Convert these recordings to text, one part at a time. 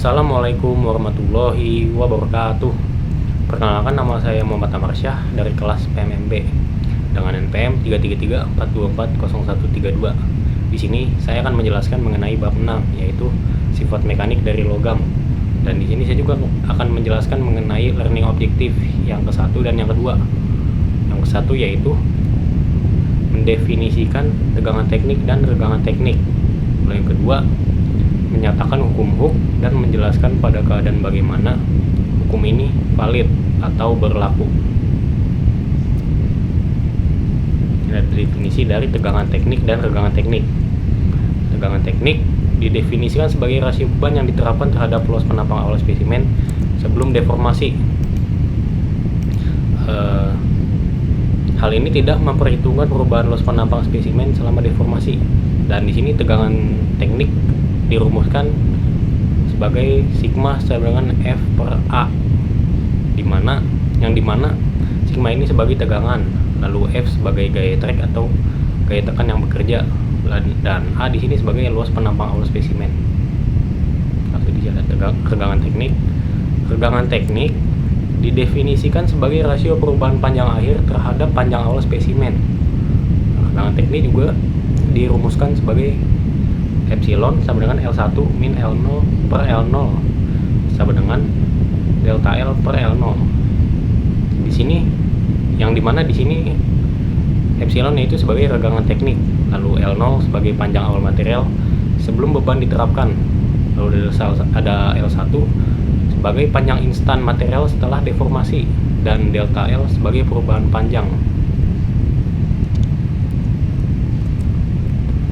Assalamualaikum warahmatullahi wabarakatuh. Perkenalkan, nama saya Muhammad Amarsyah dari kelas PMMB dengan NPM 33342400132. Di sini saya akan menjelaskan mengenai bab 6, yaitu sifat mekanik dari logam. Dan di sini saya juga akan menjelaskan mengenai learning objektif yang ke-1 dan yang kedua. Yang ke-1 yaitu mendefinisikan tegangan teknik dan regangan teknik. Lalu yang kedua, menyatakan hukum Hooke dan menjelaskan pada keadaan bagaimana hukum ini valid atau berlaku. Ini definisi dari tegangan teknik dan regangan teknik. Tegangan teknik didefinisikan sebagai rasio beban yang diterapkan terhadap luas penampang awal spesimen sebelum deformasi. Hal ini tidak memperhitungkan perubahan luas penampang spesimen selama deformasi. Dan di sini tegangan teknik dirumuskan sebagai sigma sama dengan F per A, dimana sigma ini sebagai tegangan, lalu F sebagai gaya trek atau gaya tekan yang bekerja, dan A di sini sebagai luas penampang awal spesimen. Lalu dijelaskan regangan teknik. Regangan teknik didefinisikan sebagai rasio perubahan panjang akhir terhadap panjang awal spesimen. Regangan teknik juga dirumuskan sebagai epsilon sama dengan L1 min L0 per L0 sama dengan delta L per L0. Di sini dimana di sini epsilon itu sebagai regangan teknik, lalu L0 sebagai panjang awal material sebelum beban diterapkan, lalu ada L1 sebagai panjang instan material setelah deformasi, dan delta L sebagai perubahan panjang.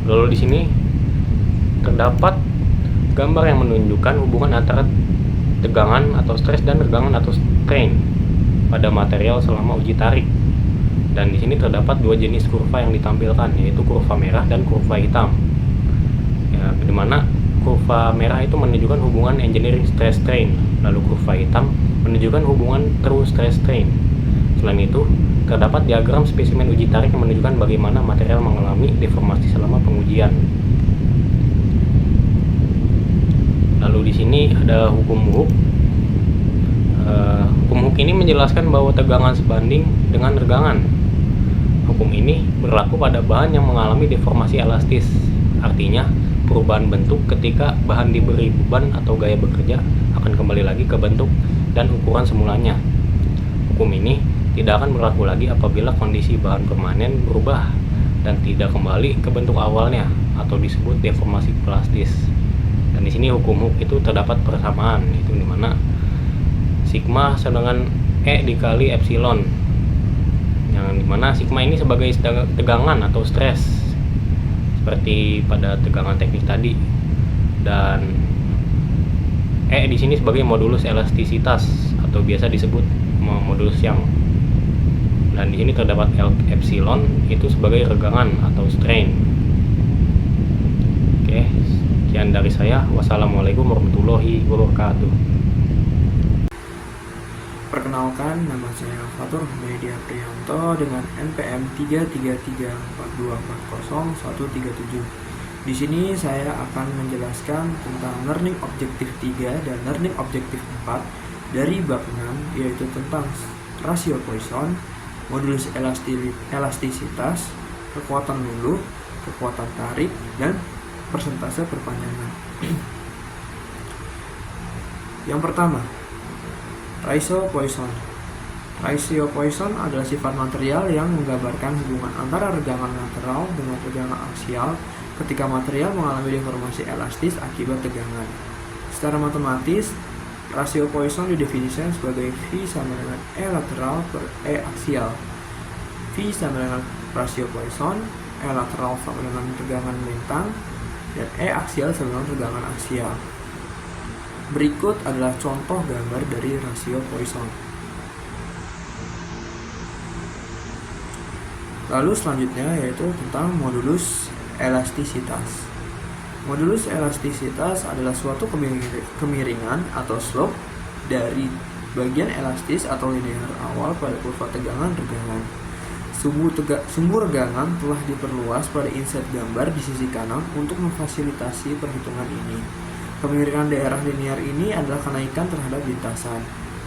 Lalu di sini terdapat gambar yang menunjukkan hubungan antara tegangan atau stres dan regangan atau strain pada material selama uji tarik. Dan di sini terdapat dua jenis kurva yang ditampilkan, yaitu kurva merah dan kurva hitam. Ya, di mana kurva merah itu menunjukkan hubungan engineering stress strain, lalu kurva hitam menunjukkan hubungan true stress strain. Selain itu, terdapat diagram spesimen uji tarik yang menunjukkan bagaimana material mengalami deformasi selama pengujian. Lalu di sini ada hukum Hooke. Hukum Hooke ini menjelaskan bahwa tegangan sebanding dengan regangan. Hukum ini berlaku pada bahan yang mengalami deformasi elastis. Artinya, perubahan bentuk ketika bahan diberi beban atau gaya bekerja akan kembali lagi ke bentuk dan ukuran semulanya. Hukum ini tidak akan berlaku lagi apabila kondisi bahan permanen berubah dan tidak kembali ke bentuk awalnya atau disebut deformasi plastis. Dan di sini hukum Hooke itu terdapat persamaan, itu dimana sigma sama dengan E dikali epsilon, yang dimana sigma ini sebagai tegangan atau stres seperti pada tegangan teknik tadi, dan E di sini sebagai modulus elastisitas atau biasa disebut modulus Young. Dan di sini terdapat epsilon itu sebagai regangan atau strain. Oke, sekian dari saya. Wassalamualaikum warahmatullahi wabarakatuh. Perkenalkan, nama saya Fatur Media Priyanto dengan NPM 33342400137. Di sini saya akan menjelaskan tentang learning objektif 3 dan learning objektif 4 dari bab 6, yaitu tentang rasio Poisson, modulus elastisitas, kekuatan luluh, kekuatan tarik, dan persentase perpanjangan. Yang pertama, rasio Poisson. Rasio Poisson adalah sifat material yang menggambarkan hubungan antara regangan lateral dengan regangan aksial ketika material mengalami deformasi elastis akibat tegangan. Secara matematis, rasio Poisson didefinisikan sebagai V sama dengan E lateral per E aksial. V sama dengan rasio Poisson, E lateral sama dengan tegangan lintang, dan E aksial sama dengan tegangan aksial. Berikut adalah contoh gambar dari rasio Poisson. Lalu selanjutnya yaitu tentang modulus elastisitas. Modulus elastisitas adalah suatu kemiringan atau slope dari bagian elastis atau linear awal pada kurva tegangan regangan. Sumbu regangan telah diperluas pada inset gambar di sisi kanan untuk memfasilitasi perhitungan ini. Kemiringan daerah linear ini adalah kenaikan terhadap lintasan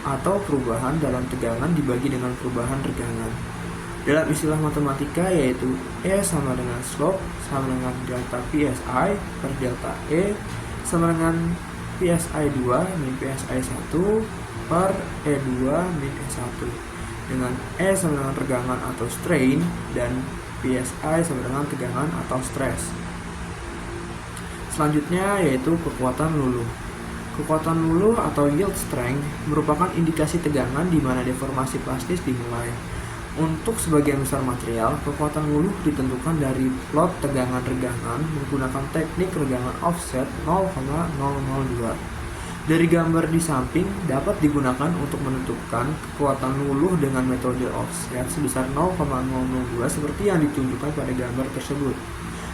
atau perubahan dalam tegangan dibagi dengan perubahan regangan. Dalam istilah matematika yaitu E sama dengan slope sama dengan delta PSI per delta E sama dengan PSI 2 min PSI 1 per E2 min E1, dengan E sama dengan tegangan atau strain dan PSI sama dengan tegangan atau stress. Selanjutnya yaitu kekuatan luluh. Kekuatan luluh atau yield strength merupakan indikasi tegangan di mana deformasi plastis dimulai. Untuk sebagian besar material, kekuatan luluh ditentukan dari plot tegangan regangan menggunakan teknik regangan offset 0,002. Dari gambar di samping dapat digunakan untuk menentukan kekuatan luluh dengan metode offset sebesar 0,002 seperti yang ditunjukkan pada gambar tersebut.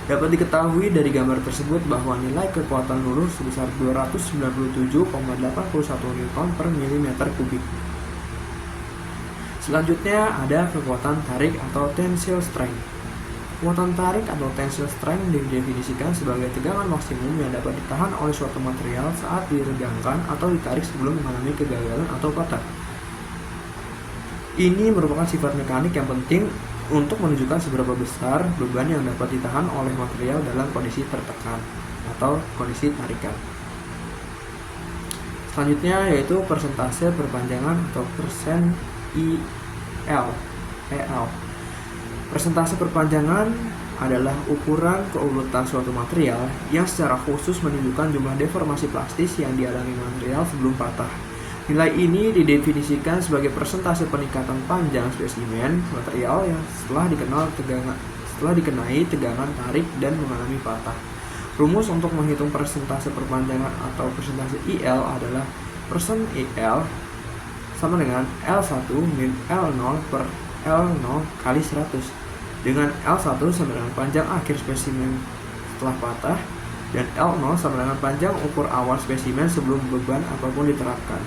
Dapat diketahui dari gambar tersebut bahwa nilai kekuatan luluh sebesar 297,81 Newton per milimeter kubik. Selanjutnya ada kekuatan tarik atau tensile strength. Kekuatan tarik atau tensile strength didefinisikan sebagai tegangan maksimum yang dapat ditahan oleh suatu material saat diregangkan atau ditarik sebelum mengalami kegagalan atau patah. Ini merupakan sifat mekanik yang penting untuk menunjukkan seberapa besar beban yang dapat ditahan oleh material dalam kondisi tertekan atau kondisi tarikan. Selanjutnya yaitu persentase perpanjangan atau persen EL. Persentase perpanjangan adalah ukuran keuletan suatu material yang secara khusus menunjukkan jumlah deformasi plastis yang dialami material sebelum patah. Nilai ini didefinisikan sebagai persentase peningkatan panjang spesimen material yang setelah dikenai tegangan tarik dan mengalami patah. Rumus untuk menghitung persentase perpanjangan atau persentase IL adalah persen IL sama dengan L1 min L0 per L0 kali 100, dengan L1 sama dengan panjang akhir spesimen setelah patah dan L0 sama dengan panjang ukur awal spesimen sebelum beban apapun diterapkan.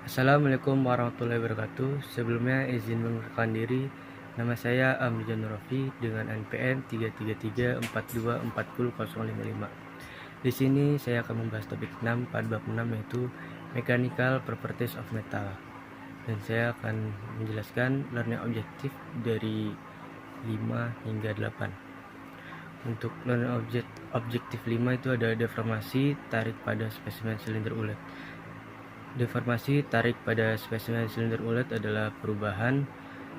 Assalamualaikum warahmatullahi wabarakatuh. Sebelumnya izin mengenalkan diri. Nama saya Amrijan Nurafi dengan NPM 333424055. Di sini saya akan membahas topik 6 pada bab 6 yaitu Mechanical Properties of Metal. Dan saya akan menjelaskan learning objektif dari 5 hingga 8. Untuk learning objektif 5 itu ada deformasi tarik pada spesimen silinder ulet. Deformasi tarik pada spesimen silinder ulet adalah perubahan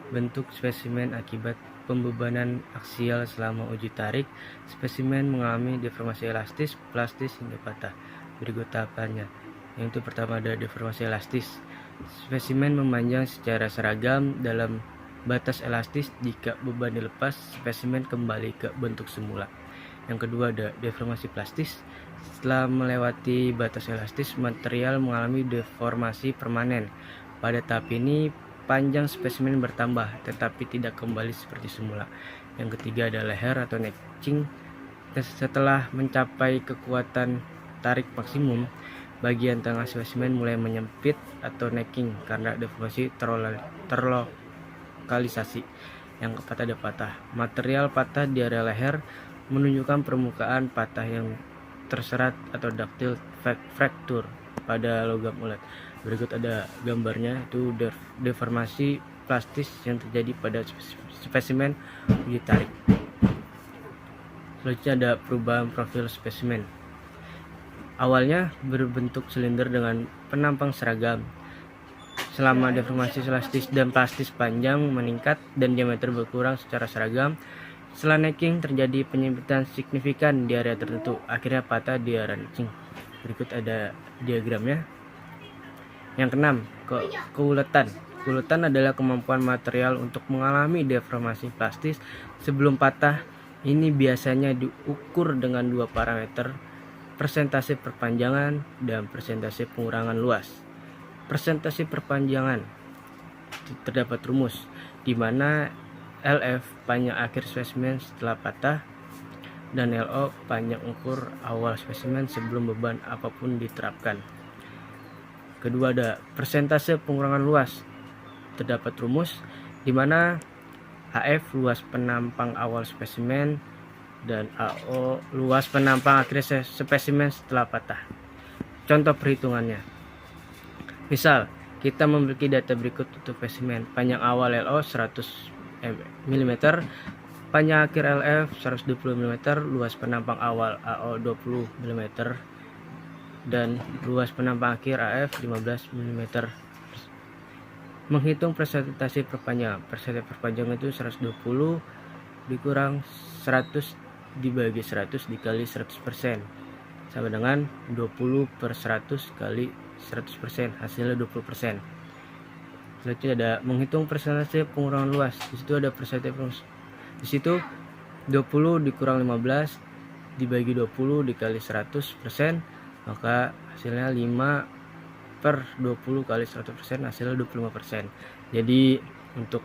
bentuk spesimen akibat pembebanan aksial selama uji tarik. Spesimen mengalami deformasi elastis, plastis hingga patah. Berikut tahapannya. Yang pertama ada deformasi elastis. Spesimen memanjang secara seragam dalam batas elastis. Jika beban dilepas, spesimen kembali ke bentuk semula. Yang kedua ada deformasi plastis. Setelah melewati batas elastis, material mengalami deformasi permanen. Pada tahap ini, panjang spesimen bertambah, tetapi tidak kembali seperti semula. Yang ketiga ada leher atau necking. Setelah mencapai kekuatan tarik maksimum, bagian tengah spesimen mulai menyempit atau necking karena deformasi terlokalisasi. Yang keempat ada patah. Material patah di area leher menunjukkan permukaan patah yang terserat atau ductile fracture pada logam ulet. Berikut ada gambarnya, itu deformasi plastis yang terjadi pada spesimen uji tarik. Selanjutnya ada perubahan profil spesimen. Awalnya berbentuk silinder dengan penampang seragam. Selama deformasi elastis dan plastis panjang meningkat dan diameter berkurang secara seragam, setelah necking terjadi penyempitan signifikan di area tertentu, akhirnya patah di area necking. Berikut ada diagramnya. Yang keenam, keuletan. Keuletan adalah kemampuan material untuk mengalami deformasi plastis sebelum patah. Ini biasanya diukur dengan dua parameter, persentase perpanjangan dan persentase pengurangan luas. Persentase perpanjangan terdapat rumus di mana LF panjang akhir spesimen setelah patah dan LO panjang ukur awal spesimen sebelum beban apapun diterapkan. Kedua ada persentase pengurangan luas. Terdapat rumus di mana HF luas penampang awal spesimen dan AO luas penampang akhir spesimen setelah patah. Contoh perhitungannya. Misal, kita memiliki data berikut untuk spesimen. Panjang awal LO 100 mm, panjang akhir LF 120 mm, luas penampang awal AO 20 mm, dan luas penampang akhir AF 15 mm. Menghitung persentase perpanjangan. Persentase perpanjangan itu 120 dikurang 100 dibagi 100 dikali 100%, sama dengan 20 per 100 kali 100%, hasilnya 20%. Selanjutnya ada menghitung persentase pengurangan luas. Di situ ada persentase. Di situ 20 dikurang 15 dibagi 20 dikali 100%, maka hasilnya 5 per 20 kali 100%, hasilnya 25%. Jadi untuk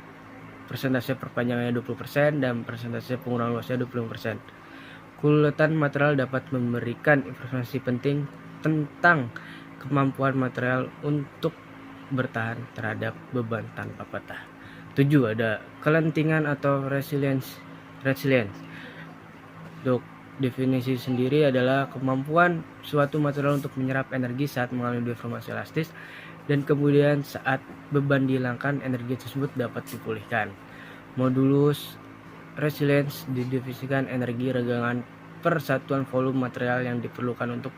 persentase perpanjangannya 20% dan persentase pengurangan luasnya 25%. Kulutan material dapat memberikan informasi penting tentang kemampuan material untuk bertahan terhadap beban tanpa patah. 7. Ada kelentingan atau resilience. Untuk definisi sendiri adalah kemampuan suatu material untuk menyerap energi saat mengalami deformasi elastis, dan kemudian saat beban dihilangkan, energi tersebut dapat dipulihkan. Modulus resilience didefinisikan energi regangan per satuan volume material yang diperlukan untuk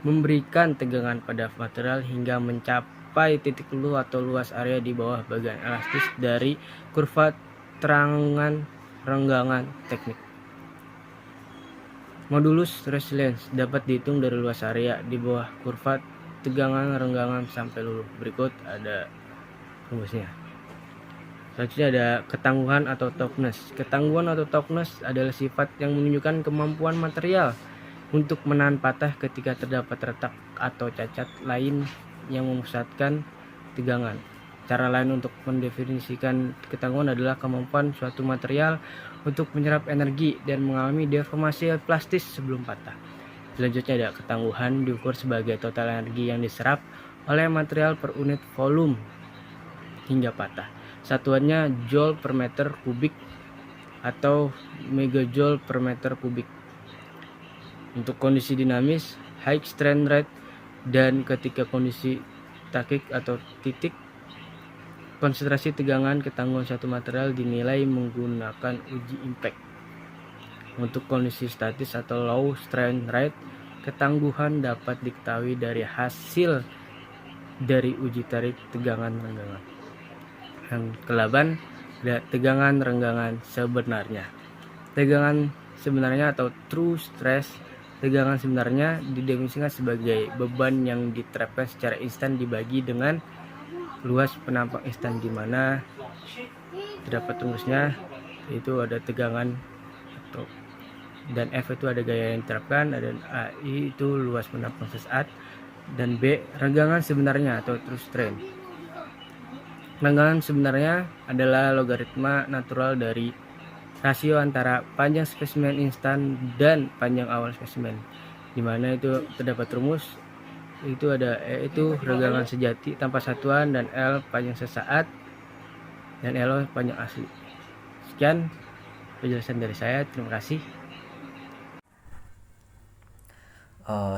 memberikan tegangan pada material hingga mencapai titik luh atau luas area di bawah bagian elastis dari kurva terangan renggangan teknik. Modulus resilience dapat dihitung dari luas area di bawah kurva tegangan renggangan sampai luluh. Berikut ada rumusnya. Selanjutnya ada ketangguhan atau toughness. Ketangguhan atau toughness adalah sifat yang menunjukkan kemampuan material untuk menahan patah ketika terdapat retak atau cacat lain yang memusatkan tegangan. Cara lain untuk mendefinisikan ketangguhan adalah kemampuan suatu material untuk menyerap energi dan mengalami deformasi plastis sebelum patah. Selanjutnya ada ketangguhan diukur sebagai total energi yang diserap oleh material per unit volume hingga patah. Satuannya joule per meter kubik atau megajoule per meter kubik. Untuk kondisi dinamis, high strain rate, dan ketika kondisi takik atau titik, konsentrasi tegangan ketangguhan suatu material dinilai menggunakan uji impact. Untuk kondisi statis atau low strain rate, ketangguhan dapat diketahui dari hasil dari uji tarik tegangan renggangan. Yang ke-8 ada tegangan renggangan sebenarnya. Tegangan sebenarnya atau true stress. Tegangan sebenarnya didefinisikan sebagai beban yang diterapkan secara instan dibagi dengan luas penampang instan, di mana terdapat rumusnya, itu ada tegangan atau dan F itu ada gaya yang diterapkan, dan AI itu luas penampang sesaat, dan B renggangan sebenarnya atau true strain. Renggangan sebenarnya adalah logaritma natural dari rasio antara panjang spesimen instan dan panjang awal spesimen, di mana itu terdapat rumus. Itu ada E itu renggangan sejati tanpa satuan, dan L panjang sesaat, dan LO panjang asli. Sekian penjelasan dari saya, terima kasih.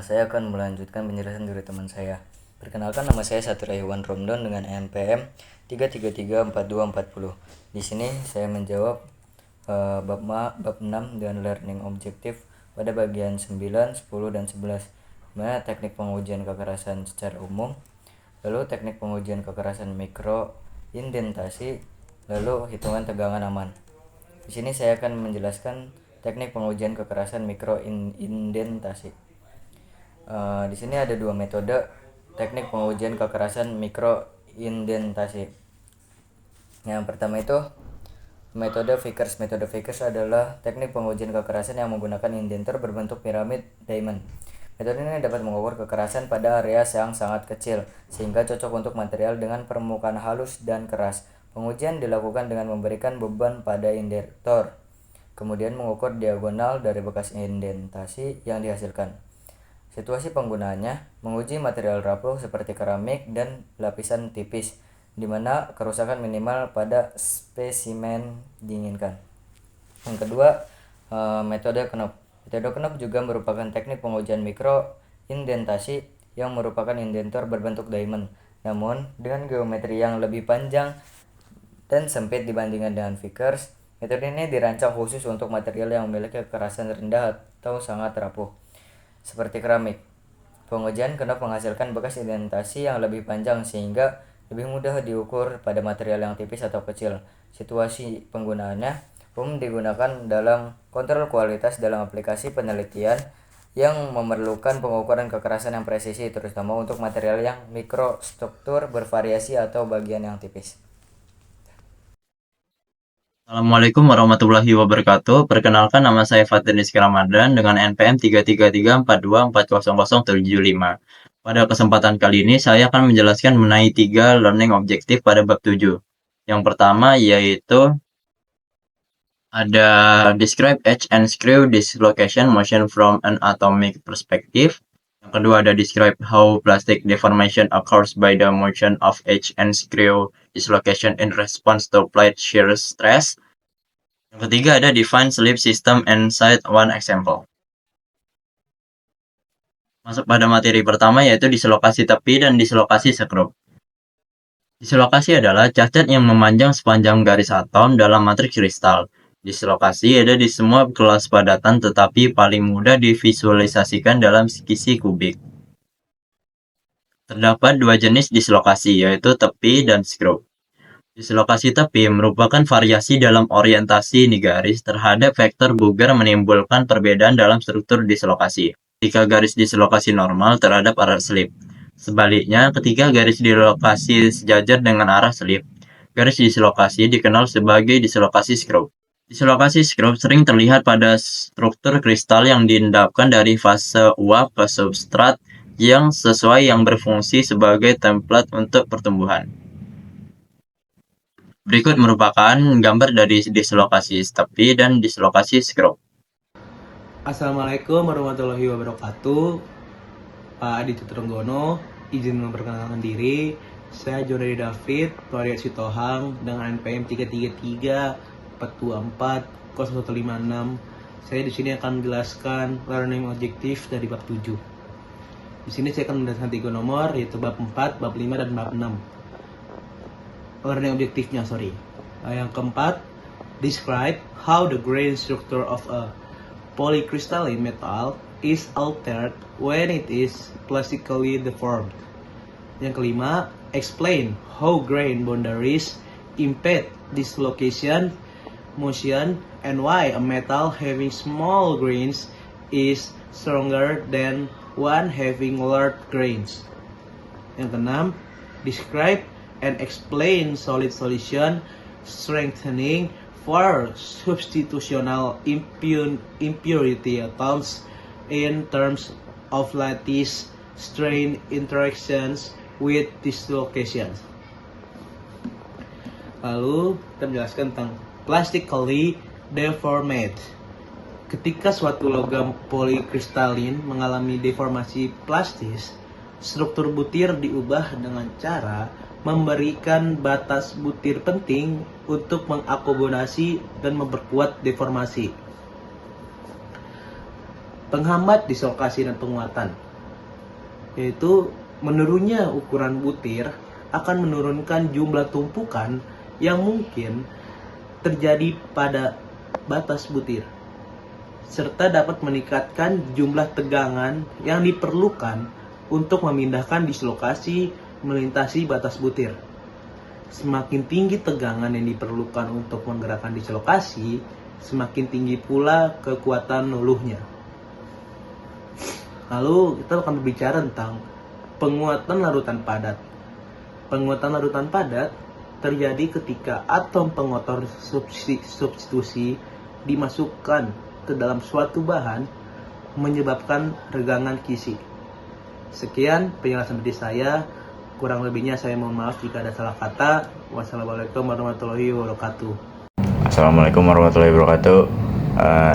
Saya akan melanjutkan penjelasan dari teman saya. Perkenalkan, nama saya Satria Iwan Romdon dengan NPM 3334240. Di sini saya menjawab bab 6 dengan learning objective pada bagian 9, 10, dan 11. Mana teknik pengujian kekerasan secara umum, lalu teknik pengujian kekerasan mikro indentasi, lalu hitungan tegangan aman. Di sini saya akan menjelaskan teknik pengujian kekerasan mikro indentasi. Di sini ada dua metode teknik pengujian kekerasan mikro indentasi. Yang pertama itu metode Vickers. Metode Vickers adalah teknik pengujian kekerasan yang menggunakan indenter berbentuk piramid diamond. Metode ini dapat mengukur kekerasan pada area yang sangat kecil, sehingga cocok untuk material dengan permukaan halus dan keras. Pengujian dilakukan dengan memberikan beban pada indentor, kemudian mengukur diagonal dari bekas indentasi yang dihasilkan. Situasi penggunaannya, menguji material rapuh seperti keramik dan lapisan tipis, di mana kerusakan minimal pada spesimen diinginkan. Yang kedua, Metode Knoop. Metode Knoop juga merupakan teknik pengujian mikro indentasi yang merupakan indentur berbentuk diamond, namun dengan geometri yang lebih panjang dan sempit dibandingkan dengan Vickers. Metode ini dirancang khusus untuk material yang memiliki kekerasan rendah atau sangat rapuh, seperti keramik. Pengujian Knoop menghasilkan bekas indentasi yang lebih panjang sehingga lebih mudah diukur pada material yang tipis atau kecil. Situasi penggunaannya umum digunakan dalam kontrol kualitas dalam aplikasi penelitian yang memerlukan pengukuran kekerasan yang presisi, terutama untuk material yang mikrostruktur bervariasi atau bagian yang tipis. Assalamualaikum warahmatullahi wabarakatuh. Perkenalkan, nama saya Fatir Rizky Ramadan dengan NPM 33342400075. Pada kesempatan kali ini saya akan menjelaskan mengenai 3 learning objektif pada bab 7. Yang pertama yaitu ada describe edge and screw dislocation motion from an atomic perspective. Yang kedua ada describe how plastic deformation occurs by the motion of edge and screw dislocation in response to applied shear stress. Yang ketiga ada define slip system and cite one example. Masuk pada materi pertama yaitu dislokasi tepi dan dislokasi skrup. Dislokasi adalah cacat yang memanjang sepanjang garis atom dalam matriks kristal. Dislokasi ada di semua kelas padatan tetapi paling mudah divisualisasikan dalam skisi kubik. Terdapat 2 jenis dislokasi yaitu tepi dan skrup. Dislokasi tepi merupakan variasi dalam orientasi ni garis terhadap vektor bugar menimbulkan perbedaan dalam struktur dislokasi. Ketika garis dislokasi normal terhadap arah slip. Sebaliknya, ketika garis dislokasi sejajar dengan arah slip, garis dislokasi dikenal sebagai dislokasi skrup. Dislokasi skrup sering terlihat pada struktur kristal yang diendapkan dari fase uap ke substrat yang sesuai yang berfungsi sebagai template untuk pertumbuhan. Berikut merupakan gambar dari dislokasi tepi dan dislokasi skrup. Assalamualaikum warahmatullahi wabarakatuh. Pak Adi Trenggono, izin memperkenalkan diri. Saya Jonny David, Proyek Sitohang dengan NPM 33342400156. Saya di sini akan menjelaskan learning objektif dari bab 7. Di sini saya akan menjelaskan 3 nomor yaitu bab 4, bab 5 dan bab 6. Learning objektifnya, Yang keempat, describe how the grain structure of a polycrystalline metal is altered when it is plastically deformed. Yang kelima, explain how grain boundaries impede dislocation, motion, and why a metal having small grains is stronger than one having large grains. Yang keenam, describe and explain solid solution strengthening for substitutional impurity atoms in terms of lattice strain interactions with dislocations. Lalu kita menjelaskan tentang plastically deformed. Ketika suatu logam polikristalin mengalami deformasi plastis, struktur butir diubah dengan cara memberikan batas butir penting untuk mengakomodasi dan memperkuat deformasi. Penghambat dislokasi dan penguatan, yaitu menurunnya ukuran butir akan menurunkan jumlah tumpukan yang mungkin terjadi pada batas butir, serta dapat meningkatkan jumlah tegangan yang diperlukan untuk memindahkan dislokasi melintasi batas butir. Semakin tinggi tegangan yang diperlukan untuk menggerakkan dislokasi, semakin tinggi pula kekuatan luluhnya. Lalu kita akan berbicara tentang penguatan larutan padat. Penguatan larutan padat terjadi ketika atom pengotor substitusi dimasukkan ke dalam suatu bahan menyebabkan regangan kisi. Sekian penjelasan dari saya. Kurang lebihnya saya mohon maaf jika ada salah kata. Wassalamualaikum warahmatullahi wabarakatuh. Assalamualaikum warahmatullahi wabarakatuh.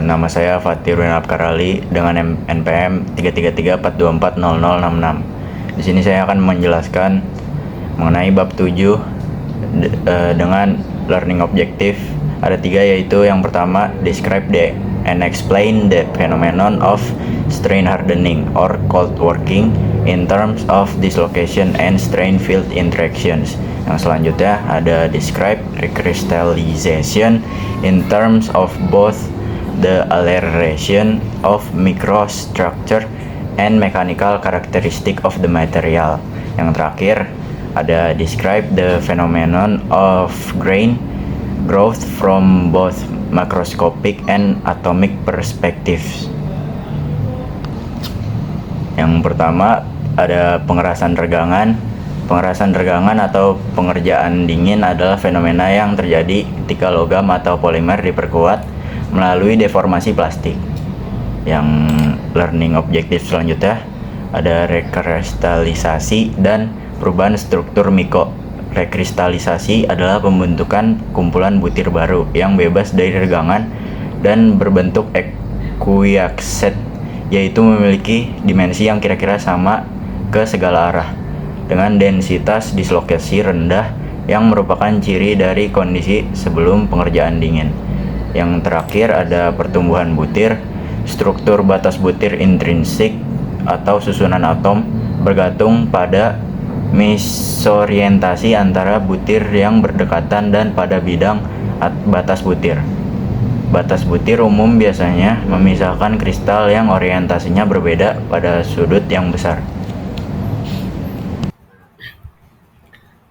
Nama saya Fatir Winapkarali dengan NPM 33342400066. Di sini saya akan menjelaskan mengenai bab 7 dengan learning objektif. Ada 3 yaitu yang pertama describe the and explain the phenomenon of strain hardening or cold working in terms of dislocation and strain field interactions. Yang selanjutnya ada describe recrystallization in terms of both the acceleration of microstructure and mechanical characteristic of the material. Yang terakhir ada describe the phenomenon of grain growth from both macroscopic and atomic perspectives. Yang pertama ada pengerasan regangan. Pengerasan regangan atau pengerjaan dingin adalah fenomena yang terjadi ketika logam atau polimer diperkuat melalui deformasi plastik. Yang learning objektif selanjutnya ada rekristalisasi dan perubahan struktur mikro. Rekristalisasi adalah pembentukan kumpulan butir baru yang bebas dari regangan dan berbentuk equiaxed, yaitu memiliki dimensi yang kira-kira sama ke segala arah dengan densitas dislokasi rendah yang merupakan ciri dari kondisi sebelum pengerjaan dingin. Yang terakhir ada pertumbuhan butir. Struktur batas butir intrinsik atau susunan atom bergantung pada mesorientasi antara butir yang berdekatan dan pada bidang batas butir. Batas butir umum biasanya memisahkan kristal yang orientasinya berbeda pada sudut yang besar.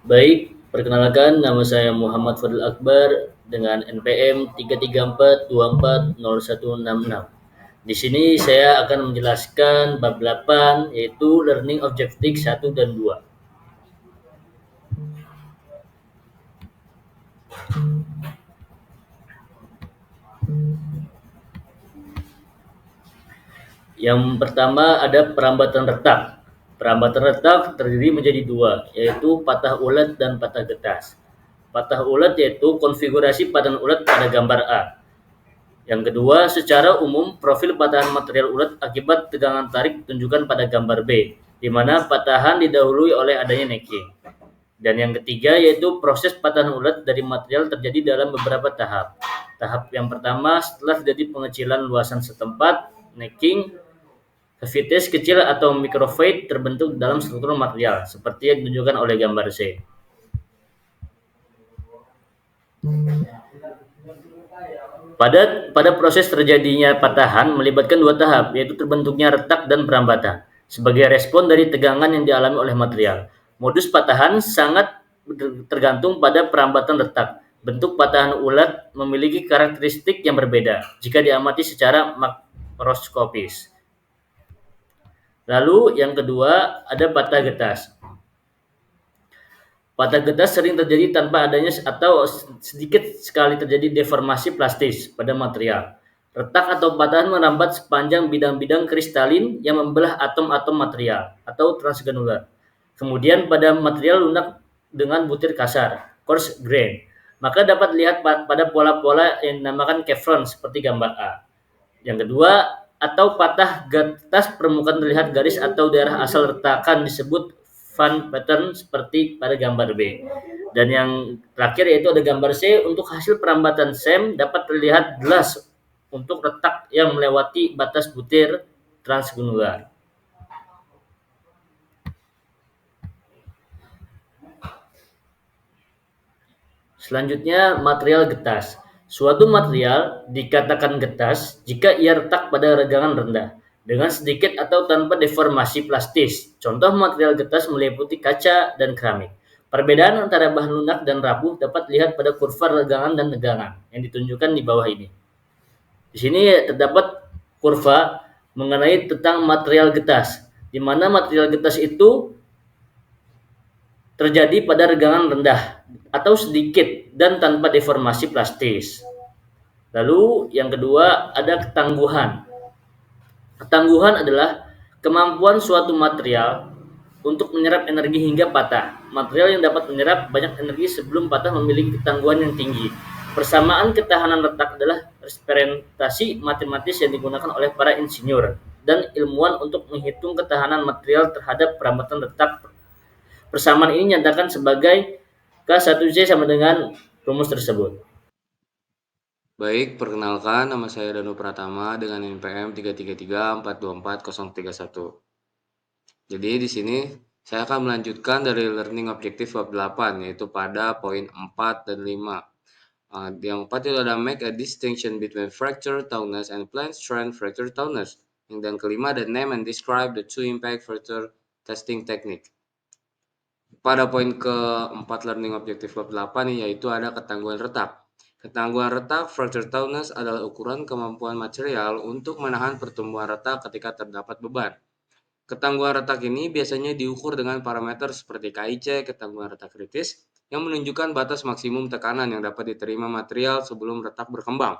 Baik, perkenalkan nama saya Muhammad Fadil Akbar dengan NPM 334240166. Di sini saya akan menjelaskan bab 8 yaitu Learning Objective 1 dan 2. Yang pertama ada perambatan retak. Perambatan retak terdiri menjadi dua, yaitu patah ulat dan patah getas. Patah ulat yaitu konfigurasi patahan ulat pada gambar A. Yang kedua, secara umum profil patahan material ulat akibat tegangan tarik ditunjukkan pada gambar B, di mana patahan didahului oleh adanya necking. Dan yang ketiga yaitu proses patahan ulat dari material terjadi dalam beberapa tahap. Tahap yang pertama setelah terjadi pengecilan luasan setempat, necking, cavities kecil atau microvoid terbentuk dalam struktur material seperti yang ditunjukkan oleh gambar C. Pada proses terjadinya patahan melibatkan dua tahap, yaitu terbentuknya retak dan perambatan sebagai respon dari tegangan yang dialami oleh material. Modus patahan sangat tergantung pada perambatan retak. Bentuk patahan ulat memiliki karakteristik yang berbeda jika diamati secara makroskopis. Lalu yang kedua ada patah getas. Patah getas sering terjadi tanpa adanya atau sedikit sekali terjadi deformasi plastis pada material. Retak atau patahan merambat sepanjang bidang-bidang kristalin yang membelah atom-atom material atau transgranular. Kemudian pada material lunak dengan butir kasar, coarse grain. Maka dapat dilihat pada pola-pola yang dinamakan chevron seperti gambar A. Yang kedua, atau patah getas permukaan terlihat garis atau daerah asal retakan disebut fan pattern seperti pada gambar B. Dan yang terakhir yaitu ada gambar C. Untuk hasil perambatan SEM dapat terlihat jelas untuk retak yang melewati batas butir transgranular. Selanjutnya material getas. Suatu material dikatakan getas jika ia retak pada regangan rendah dengan sedikit atau tanpa deformasi plastis. Contoh material getas meliputi kaca dan keramik. Perbedaan antara bahan lunak dan rapuh dapat dilihat pada kurva regangan dan tegangan yang ditunjukkan di bawah ini. Di sini terdapat kurva mengenai tentang material getas, di mana material getas itu terjadi pada regangan rendah atau sedikit dan tanpa deformasi plastis. Lalu yang kedua ada ketangguhan. Ketangguhan adalah kemampuan suatu material untuk menyerap energi hingga patah. Material yang dapat menyerap banyak energi sebelum patah memiliki ketangguhan yang tinggi. Persamaan ketahanan retak adalah representasi matematis yang digunakan oleh para insinyur dan ilmuwan untuk menghitung ketahanan material terhadap perambatan retak. Persamaan ini dinyatakan sebagai K1C sama dengan rumus tersebut. Baik, perkenalkan nama saya Danu Pratama dengan NPM 333424031. Jadi di sini saya akan melanjutkan dari learning objective bab 8 yaitu pada poin 4 dan 5. Yang 4 itu ada make a distinction between fracture toughness and plane strength fracture toughness. Dan kelima ada name and describe the two impact fracture testing technique. Pada poin keempat learning objective bab 8 yaitu ada ketangguhan retak. Ketangguhan retak fracture toughness adalah ukuran kemampuan material untuk menahan pertumbuhan retak ketika terdapat beban. Ketangguhan retak ini biasanya diukur dengan parameter seperti KIC, ketangguhan retak kritis, yang menunjukkan batas maksimum tekanan yang dapat diterima material sebelum retak berkembang.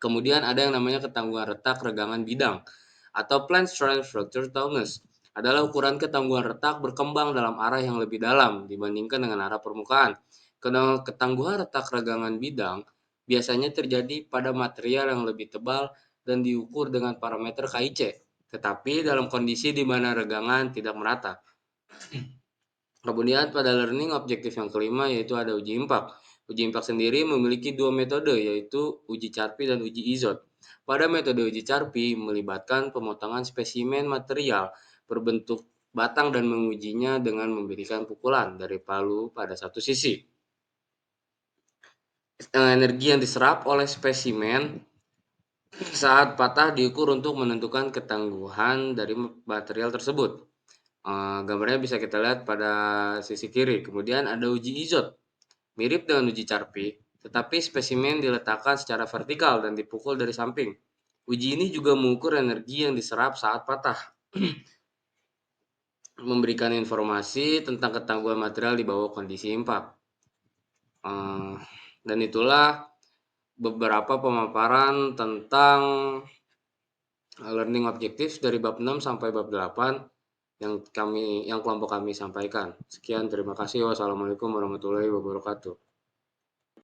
Kemudian ada yang namanya ketangguhan retak regangan bidang atau plane strength fracture toughness. Adalah ukuran ketangguhan retak berkembang dalam arah yang lebih dalam dibandingkan dengan arah permukaan. Ketangguhan retak regangan bidang biasanya terjadi pada material yang lebih tebal dan diukur dengan parameter KIC, tetapi dalam kondisi di mana regangan tidak merata. Kemudian pada learning objektif yang kelima yaitu ada uji impak. Uji impak sendiri memiliki dua metode yaitu uji Charpy dan uji Izot. Pada metode uji Charpy melibatkan pemotongan spesimen material berbentuk batang dan mengujinya dengan memberikan pukulan dari palu pada satu sisi. Energi yang diserap oleh spesimen saat patah diukur untuk menentukan ketangguhan dari material tersebut. Gambarnya bisa kita lihat pada sisi kiri. Kemudian ada uji Izot. Mirip dengan uji Charpy, tetapi spesimen diletakkan secara vertikal dan dipukul dari samping. Uji ini juga mengukur energi yang diserap saat patah. Memberikan informasi tentang ketangguhan material di bawah kondisi impak. Dan itulah beberapa pemaparan tentang learning objektif dari bab 6 sampai bab 8 yang kelompok kami sampaikan. Sekian, terima kasih. Wassalamualaikum warahmatullahi wabarakatuh.